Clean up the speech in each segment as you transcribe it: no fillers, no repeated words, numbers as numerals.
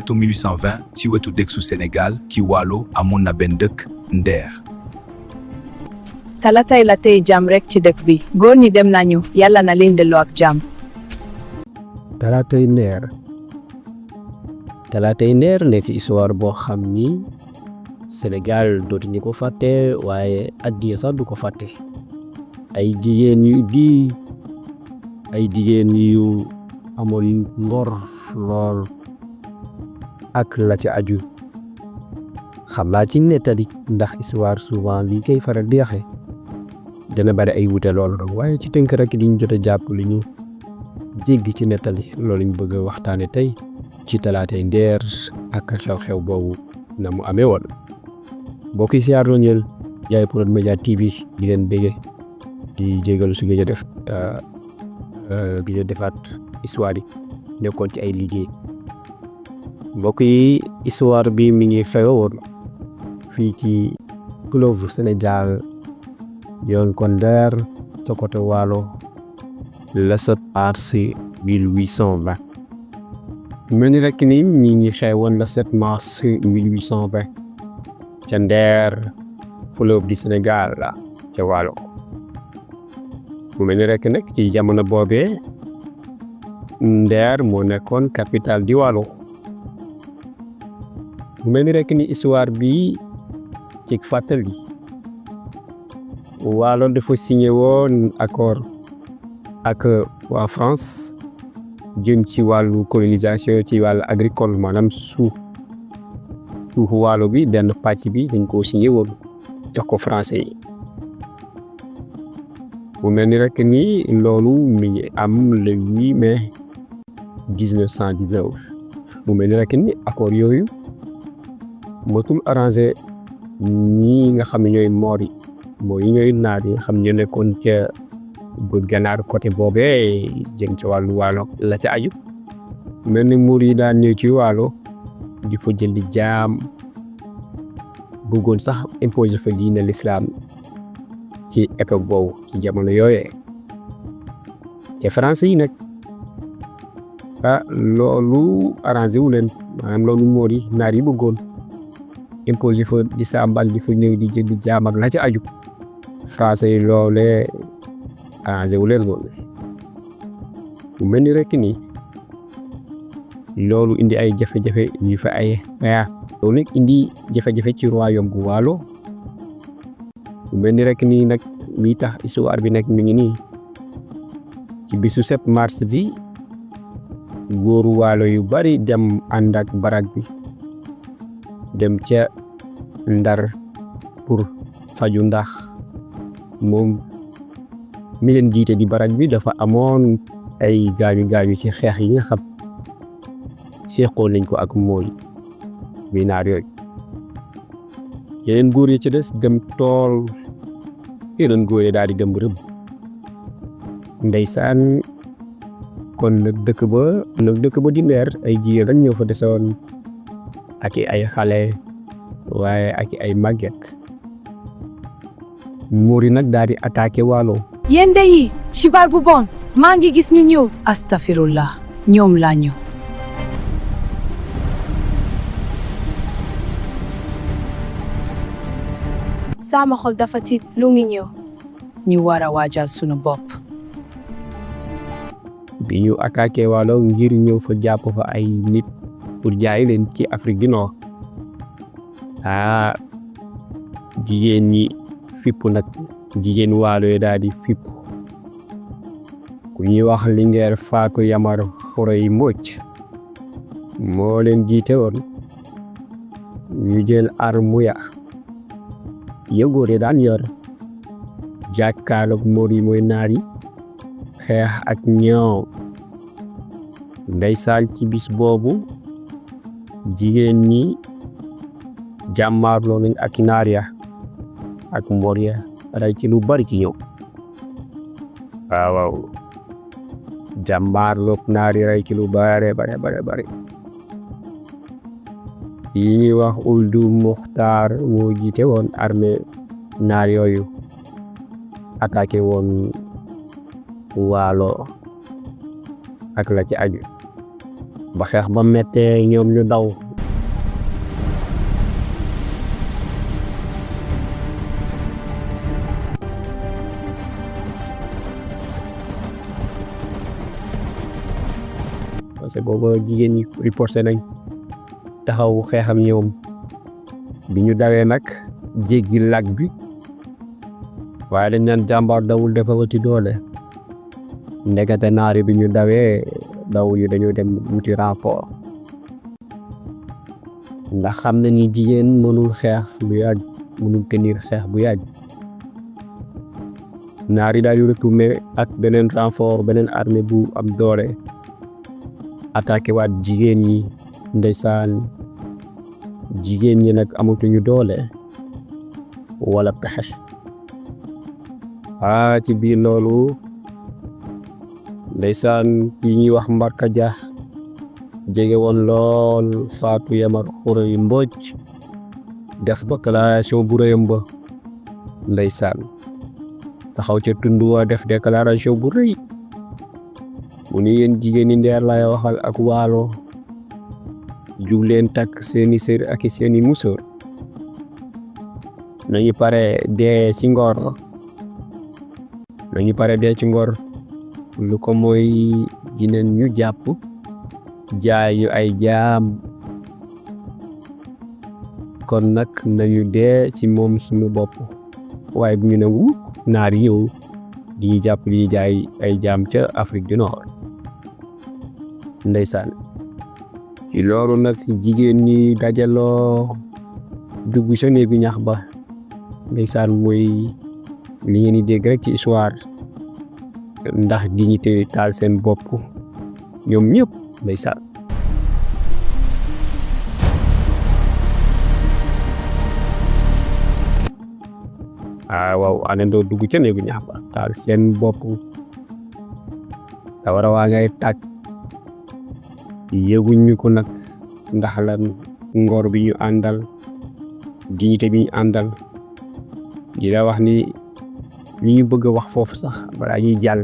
atum 1820 ci wetu dëkku Sénégal ci Waalo amoon na benn dëkk Nder. Talatay la tey jàmm rek ci dëkk bi góor ñi dem nañu yàlla na leen delloo ak jàmm. Talatay Nder. Talatay Nder nekk ci histoire boo xam ni Sénégal dootuñu ko fàtte waaye àddina sax du ko fàtte. ay jigéen yu amoon ngor lool ak la ci aju xam naa ci nettali ndax histoire souvent li koy faral di waxe dana bari ay wute loolu rek waaye ci tënk rek liñ jot a jàpp li ñu jéggi ci nettali loolu ñu bëgg a waxtaane tey ci Talatay Nder ak xew-xew boobu na mu amee woon. mbokk yi siyaar loon yéen yaay Prod Media TV di leen bége di jégalu su gëj a def gëj a defaat histoire yi nekkoon ci ay liggéey. mbokk yi histoire bi mi ngi xewoon fii ci fleuve Sénégal yoon ko Nder ca côté Waalo le 7 mars 1820. mel ni rek ni ñi ngi xewoon le 7 mars 1820 ca Nder fleuve du Sénégal la ca Waalo. mu mel ni rek nag ci jamono boobee Nder moo nekkoon capitale di Waalo. mu mel ni rek ni histoire bi ci fàttali Waalo dafa signé woon accord ak waa France jëm ci wàllu colonisation ci wàllu agricole maanaam suufu Waalo bi benn pàcc bi dañ koo signé woon jox ko français yi. mu mel ni rek ni loolu mi ngi am le 8 mai 1919. mu mel ni rek ni accord yooyu motul arrangé ñi nga xam ne ñooy moor yi ñooy naar yi nga xam ne nekkoon ca bët gànnaar côté boobee jëm ci wàllu Waalo la ca aju. mel ni muur yi daan ñëw ci Waalo di fa jëndi jaam bëggoon sax imposer fa diine l'islam ci époque boobu ci jamono yooyee. te français yi nag loolu arrangé wu leen maanaam loolu moor yi naar yi bëggoon imposé fa di sambal di fa ñëw di jëndi jaam ak la ci aju français yi loolee arrangé wu leen loolu. mu mel ni rek ni loolu indi ay jafe-jafe yu fa ay xeex loolu nag indi jafe-jafe ci royaume bu Waalo. mu mel ni rek nii nag lii tax histoire bi nag mi ngi nii ci bisu 7 mars bi góoru Waalo yu bari dem ànd ak barak bi dem ca Ndar pour faju ndax moom mi leen jiite di barak bi dafa amoon ay gaañu ci xeex yi nga xam seexoon nañ ko ak mooy bi naar yooyu. yeneen góor yi ci des dem tool yeneen góor yi daal di dem rëbb. ndeysaan kon nag dëkk ba di Nder ay jigéen rek ñoo fa desoon ak ay xale waaye ak ay màgget. muur yi nag daal di attaqué Waalo. yéen de yi xibaar bu bon maa ngi gis ñu ñëw. astafirullah ñoom laa ñëw. sama xol dafa tiit lu ngi ñëw. ñu war a waajal sunu bopp. bi ñu attaqué Waalo ngir ñëw fa jàpp fa ay nit pour jaay leen ci Afrique du Nord. jigéen ñi fipp nag jigéen Waalo yi daal di fipp. ku ñuy wax Linguère Faatu Yamar Xoroy Mbóoj moo leen jiite woon. ñu jël arme ya góor yi daan yor jàkkaarloog moor yi mooy naar yi xeex ak ñoom. ndeysaan ci bis boobu jigéen ñi jàmmaarloo nañ ak naar ya ak moor ya rey ci lu bari ci ñoom. waaw jàmmaarloog naar yi rey ci lu bare. yi ñuy wax Uldu Muxtaar moo jiite woon armée naar yooyu attaqué woon Waalo ak la ci aju. ba xeex ba mettee ñoom ñu daw parce que booba jigéen ñi riposté nañ taxaw xeexam ñoom bi ñu dawee nag jéggi lag bi waaye dañ naan jàmbaar dawul defawati doole ndekete naari bi ñu dawee daw yu dañoo dem wuti rapport ndax xam na ni jigéen mënul xeex bu yàgg mënul tenir xeex bu yàgg naari daal yu retourné ak beneen renfort beneen armée bu am doole attaqué waat jigéen ñi ndeysaan jigéen ñi nag amatuñu doole wala pexe ci biir loolu ndeysaan ki ñuy wax Mbarka Dia jege woon lool Fatou Yamar Xuray Mbodj def déclaration bu rëyam ba ndeysaan taxaw ca tund wa def déclaration bu rëy mu ni yéen jigéen ñi Nder lay waxal ak Waalo jug leen takk seeni sër ak seeni musóor nañu pare dee ci ngor lu ko mooy dinañ ñu jàpp jaay ñu ay jaam kon nag nañu dee ci moom suñu bopp waaye bu ñu ne wu naar yow di jàpp di jaay ay jaam ca Afrique du Nord ndeysaan ci loolu nag jigéen ñi dajaloo dugg sa néegu ñax ba ndeysaan mooy li ngeen di dégg rek ci histoire ndax dignité taal seen bopp ñoom ñëpp ndeysaan waaw anandoo dugg ca néegu ñax ba taal seen bopp da war a waa ngay tàkk yëguñ ñu ko nag ndax lan ngor bi ñu àndal dignité bi ñu àndal di la wax ni li ñu bëgg a wax foofu sax balaa ñuy jàll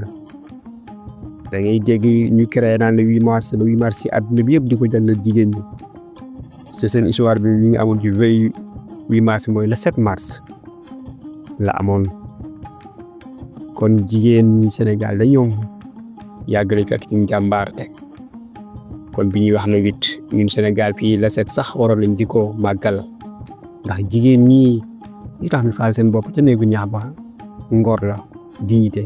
da ngay dégg ñu créé naan le 8 mars ci àdduna bi yëpp di ko jàllal jigéen ñi c'est seen histoire bi ñu ngi amoon ci veille 8 mars mooy le 7 mars la amoon kon jigéen ñi Sénégal dañoo yàgg nañ fekk ci njàmbaarte kon bi ñuy wax na 8 ñun Sénégal fii le 7 sax waroon nañ di ko màggal ndax jigéen ñi ñu tax ñu faal seen bopp ca néegu ñax ba ngor la dignité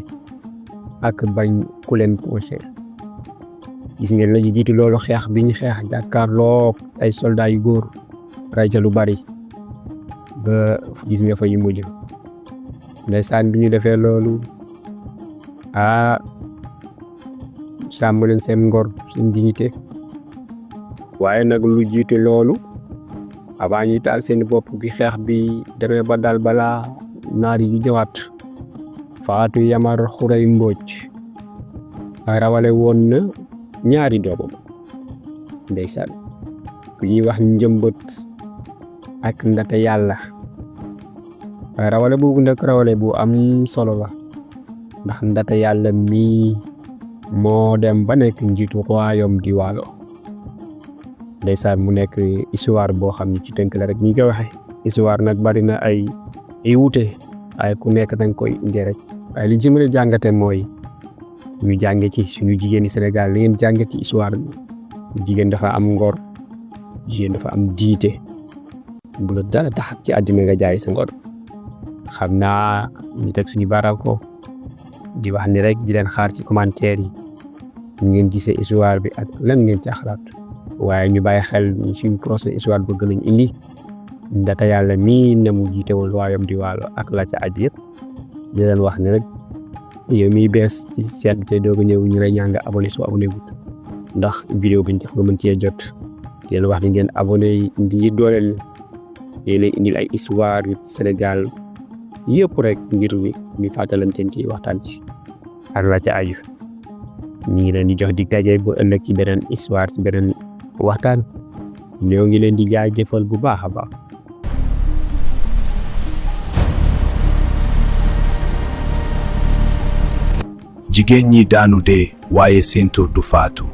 ak bañ ku leen poché gis ngeen la ñu jiitu loolu xeex bi ñu xeex jàkkaarloo ay soldats yu góor ray ca lu bari ba gis nga fa ñu mujj ndeysaan bi ñu defee loolu sàmm leen seen ngor seen dignité waaye nag lu jiite loolu avant ñuy taal seen bopp bi xeex bi demee ba dal balaa naar yi ñëwaat Fatou Yamar Xuray Mbodj rawale woon na ñaari doomam ndeysaan ku ñuy wax njëmbët ak ndata yàlla rawale boobu nag rawale bu am solo la ndax ndata yàlla mii moo dem ba nekk njiitu royaume di Waalo ndeysaan mu nekk histoire boo xam ne ci tënk la rek ñi ko waxe histoire nag bari na ay wuute ay ku nekk danga koy indi rek waaye li ci mën a jàngate mooy ñu jànge ci suñu jigéen yi Sénégal li ngeen jànge ci histoire bi jigéen dafa am ngor jigéen dafa am diite bu la dara tax ci àddina nga jaay sa ngor xam naa ñu teg suñu baaraam ko di wax ni rek di leen xaar ci commentaire yi ñu ngeen gisee histoire bi ak lan ngeen ci xalaat waaye ñu bàyyi xel ni suñu procès histoire bëgg nañ indi ndata yàlla mii ne mu jiite woon royaume di Waalo ak la ca aju yëpp di leen wax ni rek yow miy bees ci seet bi tey doog a ñëw ñu lay ñaan nga abonné soo abonné wut ndax vidéo bi ñu def nga mën cee jot di leen wax ni ngeen abonné yi dooleel yéen lay indil ay histoire yu Sénégal yëpp rek ngir ñu fàttalanteen ci waxtaan ci ak la ca aju ñu ngi leen di jox dig daje bu ëllëg ci beneen histoire ci beneen waxtaan ñoo ngi leen di jaajëfal bu baax a baax. jigéen ñi daanu dee waaye seen tur du faatu.